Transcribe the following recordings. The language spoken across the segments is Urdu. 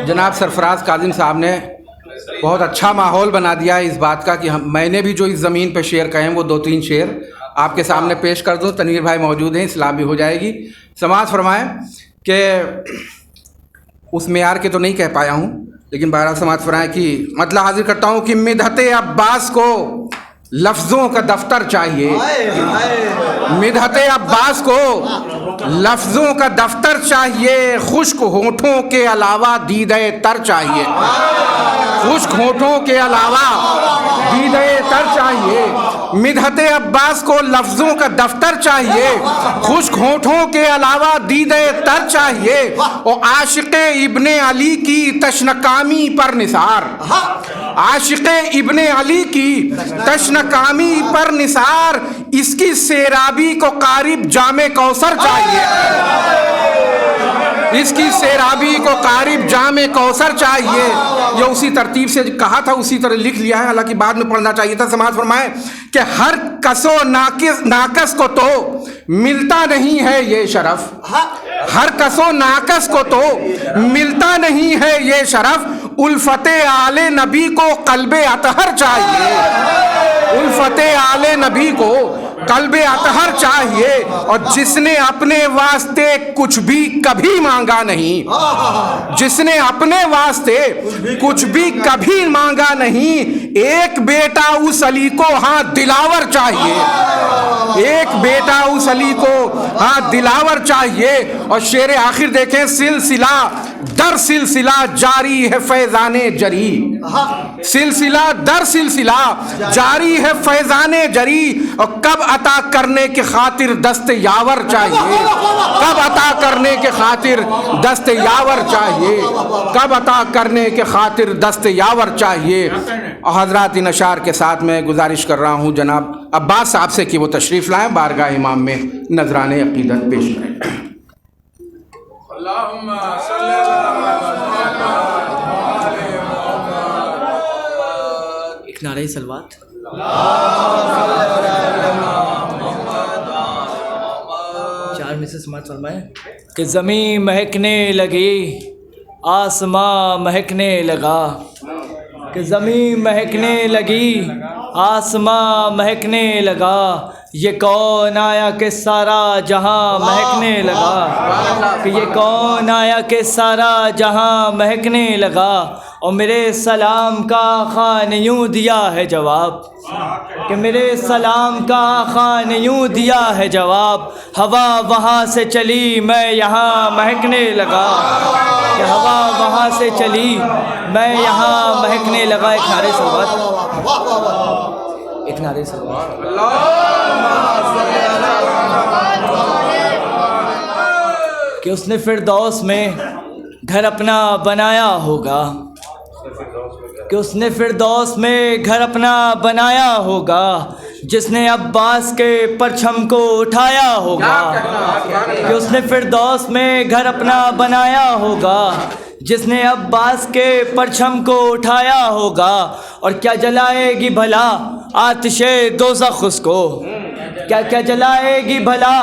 جناب سرفراز کاظم صاحب نے بہت اچھا ماحول بنا دیا ہے اس بات کا کہ میں نے بھی جو اس زمین پہ شعر کہے ہیں وہ 2-3 شعر آپ کے سامنے پیش کر دوں. تنویر بھائی موجود ہیں، اصلاح بھی ہو جائے گی. سماعت فرمائیں کہ اس معیار کے تو نہیں کہہ پایا ہوں، لیکن بہرحال سماعت فرمائیں کہ مطلب حاضر کرتا ہوں کہ مدحت عباس کو لفظوں کا دفتر چاہیے. مدحت عباس کو لفظوں کا دفتر چاہیے، خشک ہونٹوں کے علاوہ دیدہ تر چاہیے. خشک ہونٹوں کے علاوہ دیدہ تر چاہیے. مدحت عباس کو لفظوں کا دفتر چاہیے، خشک ہونٹوں کے علاوہ دیدہ تر چاہیے. اور عاشق ابن علی کی تشنکامی پر نثار، عاشق ابن علی کی تشنکامی پر نثار، اس کی سیرابی کو قارب جام کوثر چاہیے. اس کی سیرابی کو قارب جام کوثر چاہیے. یہ اسی ترتیب سے کہا تھا اسی طرح لکھ لیا ہے، حالانکہ بعد میں پڑھنا چاہیے تھا. سماعت فرمائیں کہ ہر کس و ناقص کو تو ملتا نہیں ہے یہ شرف. ہر کس و ناقص کو تو ملتا نہیں ہے یہ شرف. الفت آل نبی کو قلب اطہر چاہیے. الفت آل نبی کو قلب اطہر چاہیے. اور جس نے اپنے واسطے کچھ بھی کبھی مانگا نہیں، جس نے اپنے واسطے کچھ بھی کبھی مانگا نہیں، ایک بیٹا اس علی کو ہاں دلاور چاہیے. ایک بیٹا اس علی کو ہاں دلاور چاہیے. اور شعر آخر دیکھیں، سلسلہ در سلسلہ جاری ہے فیضان جری. سلسلہ در سلسلہ جاری ہے فیضان جری. اور کب عطا کرنے کے خاطر دست یاور چاہیے. کب عطا کرنے کے خاطر دست یاور چاہیے. کب عطا کرنے کے خاطر دست یاور چاہیے. اور حضرات ان اشعار کے ساتھ میں گزارش کر رہا ہوں جناب عباس صاحب سے کہ وہ تشریف لائیں، بارگاہ امام میں نذران عقیدت پیش کریں. اللہم صلی ایک نعرہ سلوات. چار میں سے سماعت فرمائیں کہ زمین مہکنے لگی، آسماں مہکنے لگا. کہ زمین مہکنے لگی، آسماں مہکنے لگا. یہ کون آیا کہ سارا جہاں مہکنے لگا. کہ یہ کون آیا کہ سارا جہاں مہکنے لگا. اور میرے سلام کا آقا نے یوں دیا ہے جواب. کہ میرے سلام کا آقا نے یوں دیا ہے جواب. ہوا وہاں سے چلی میں یہاں مہکنے لگا. کہ ہوا وہاں سے چلی میں یہاں مہکنے لگا. ایک نعرہ سلوات. ایک نعرہ سلوات. کہ اس نے فردوس میں گھر اپنا بنایا ہوگا. کہ اس نے فردوس میں گھر اپنا بنایا ہوگا. جس نے عباس کے پرچم کو اٹھایا ہوگا. کہ اس نے فردوس میں گھر اپنا بنایا ہوگا. جس نے عباس کے پرچم کو اٹھایا ہوگا. اور کیا جلائے گی بھلا آتش دوزخ اس کو. کیا جلائے گی بھلا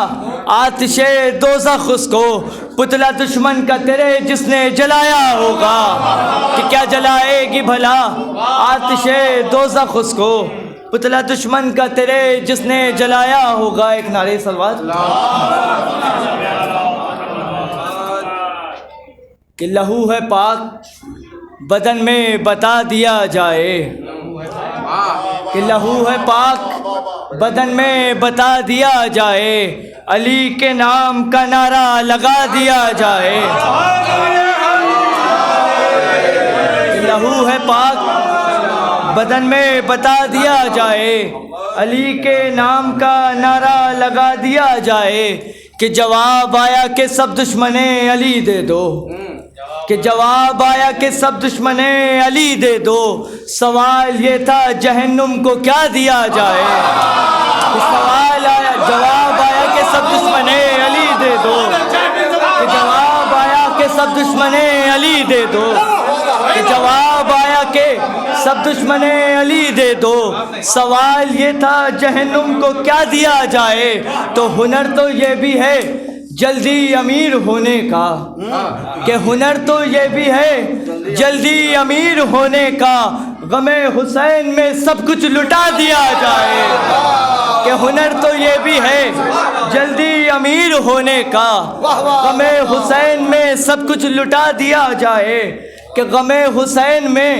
آتش دوزخ اس کو. پتلا دشمن کا تیرے جس نے جلایا ہوگا. کہ کیا جلائے گی بھلا آتش دوزخ اس کو. پتلا دشمن کا تیرے جس نے جلایا ہوگا. ایک نعرہ سلوات. کہ لہو ہے پاک بدن میں بتا دیا جائے. کہ لہو ہے پاک بدن میں بتا دیا جائے. علی کے نام کا نعرہ لگا دیا جائے. کہ لہو ہے پاک بدن میں بتا دیا جائے. علی کے نام کا نعرہ لگا دیا جائے. کہ جواب آیا کہ سب دشمنے علی دے دو. کہ جواب آیا کہ سب دشمنے علی دے دو. سوال یہ تھا جہنم کو کیا دیا جائے. سوال آیا، جواب آیا کہ سب دشمنے علی دے دو. کہ جواب آیا کہ سب دشمنے علی دے دو. کہ جواب آیا کہ سب دشمنے علی دے دو. سوال یہ تھا جہنم کو کیا دیا جائے. تو ہنر تو یہ بھی ہے جلدی امیر ہونے کا، کہ ہنر تو یہ بھی ہے جلدی امیر ہونے کا، غم حسین میں سب کچھ لٹا دیا جائے، کہ ہنر تو یہ بھی ہے جلدی امیر ہونے کا، غم حسین میں سب کچھ لٹا دیا جائے، کہ غم حسین میں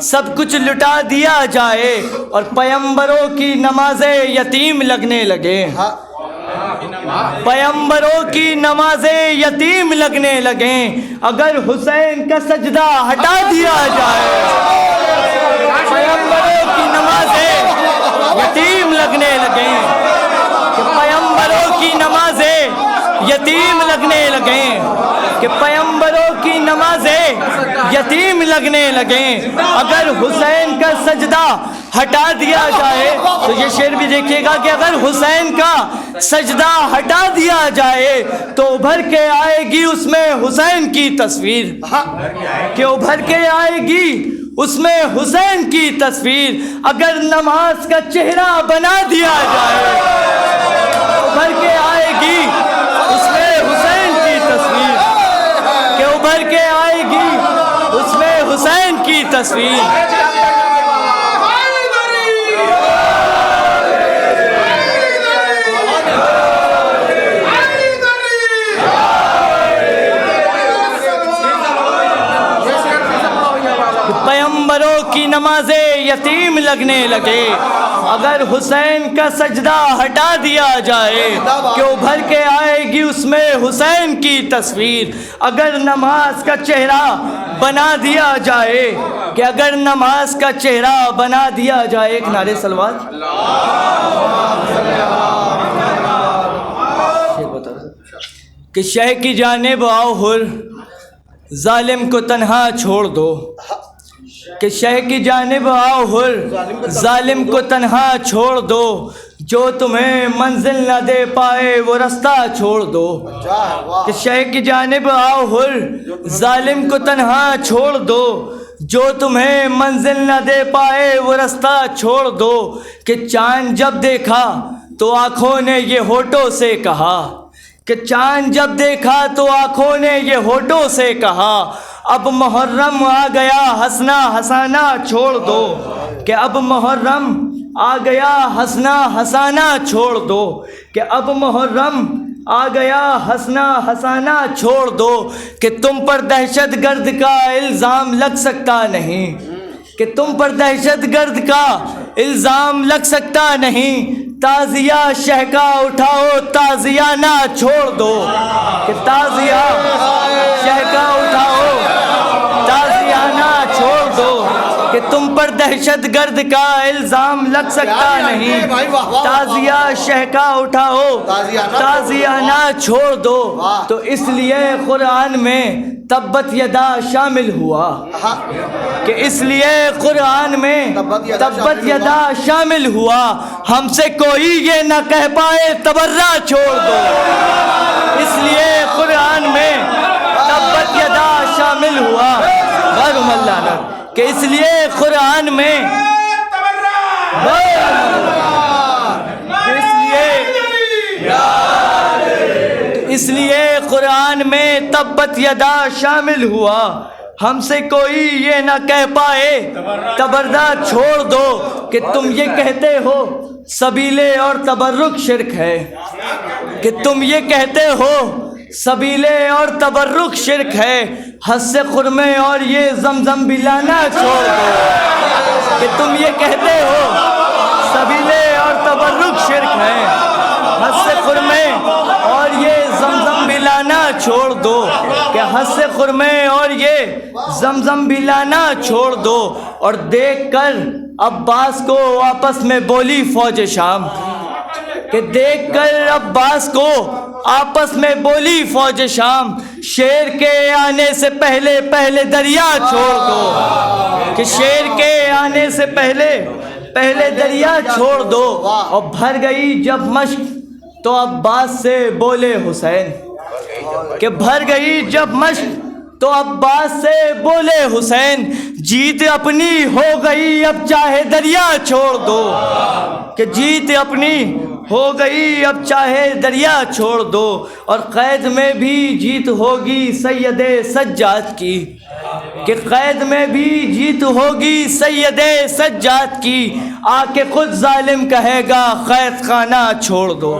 سب کچھ لٹا دیا جائے، اور پیمبروں کی نمازیں یتیم لگنے لگے، پیمبروں کی نمازیں یتیم لگنے لگیں، اگر حسین کا سجدہ ہٹا دیا جائے، پیمبروں کی نمازیں یتیم لگنے لگیں، کہ پیمبروں کی نمازیں یتیم لگنے لگیں، کہ پیمبروں کی نمازیں یتیم لگنے لگیں، اگر حسین کا سجدہ ہٹا دیا جائے، تو یہ شعر بھی دیکھیے گا کہ اگر حسین کا سجدہ ہٹا دیا جائے تو ابھر کے آئے گی اس میں حسین کی تصویر، کہ ابھر کے آئے گی اس میں حسین کی تصویر، اگر نماز کا چہرہ بنا دیا جائے ابھر کے آئے گی اس میں حسین کی تصویر، کہ ابھر کے آئے گی اس میں حسین کی تصویر۔ پیمبروں کی نمازیں یتیم لگنے لگے، اگر حسین کا سجدہ ہٹا دیا جائے کہ ابھر کے آئے گی اس میں حسین کی تصویر، اگر نماز کا چہرہ بنا دیا جائے، کہ اگر نماز کا چہرہ بنا دیا جائے، ایک نعرے صلوات، کہ شہ کی جانب آؤ حر ظالم کو تنہا چھوڑ دو، کہ شہ کی جانب آؤ حر ظالم کو تنہا چھوڑ دو، جو تمہیں منزل نہ دے پائے وہ رستہ چھوڑ دو، کہ شہ کی جانب آؤ حر ظالم کو تنہا چھوڑ دو، جو تمہیں منزل نہ دے پائے وہ رستہ چھوڑ دو، کہ چاند جب دیکھا تو آنکھوں نے یہ ہونٹوں سے کہا، کہ چاند جب دیکھا تو آنکھوں نے یہ ہونٹوں سے کہا، اب محرم آ گیا ہنسنا ہنسانا چھوڑ دو، کہ اب محرم آ گیا ہنسنا ہنسانا چھوڑ دو، کہ اب محرم آ گیا ہنسنا ہنسانا چھوڑ دو، کہ تم پر دہشت گرد کا الزام لگ سکتا نہیں، کہ تم پر دہشت گرد کا الزام لگ سکتا نہیں، تازیہ شہ کا اٹھاؤ تازیہ نہ چھوڑ دو، کہ تازیہ شہ کا اٹھاؤ تازیہ نہ چھوڑ دو، کہ تم پر دہشت گرد کا الزام لگ سکتا نہیں، تازیہ شہ کا اٹھاؤ تازیہ نہ چھوڑ دو، تو اس لیے قرآن میں تبت یدا شامل ہوا، کہ اس لیے قرآن میں تبت یدا شامل ہوا، ہم سے کوئی یہ نہ کہہ پائے تبرہ چھوڑ دو، اس لیے قرآن میں تبت یدا شامل ہوا، غرم اللہ نے، کہ اس لیے قرآن میں اس لیے قرآن میں تبت یدا شامل ہوا، ہم سے کوئی یہ نہ کہہ پائے تبردہ چھوڑ دو، کہ تم یہ کہتے ہو سبیلے اور تبرک شرک ہے، کہ تم یہ کہتے ہو سبیلے اور تبرک شرک ہے، حس خرمے اور یہ زمزم بھی لانا چھوڑ دو، کہ تم یہ کہتے ہو سبیلے اور تبرک شرک ہے، حس خرمے اور یہ زمزم بھی لانا چھوڑ دو، کہ حس خرمے اور یہ زمزم بھی لانا چھوڑ دو، اور دیکھ کر عباس کو آپس میں بولی فوج شام، کہ دیکھ کر عباس کو آپس میں بولی فوج شام، شیر کے آنے سے پہلے پہلے دریا چھوڑ دو، کہ شیر کے آنے سے پہلے پہلے دریا چھوڑ دو، اور بھر گئی جب مشق تو عباس سے بولے حسین، کہ بھر گئی جب مشق تو عباس سے بولے حسین، جیت اپنی ہو گئی اب چاہے دریا چھوڑ دو، کہ جیت اپنی ہو گئی اب چاہے دریا چھوڑ دو، اور قید میں بھی جیت ہوگی سید سجاد کی، کہ قید میں بھی جیت ہوگی سید سجاد کی، آ کے خود ظالم کہے گا قید خانہ چھوڑ دو۔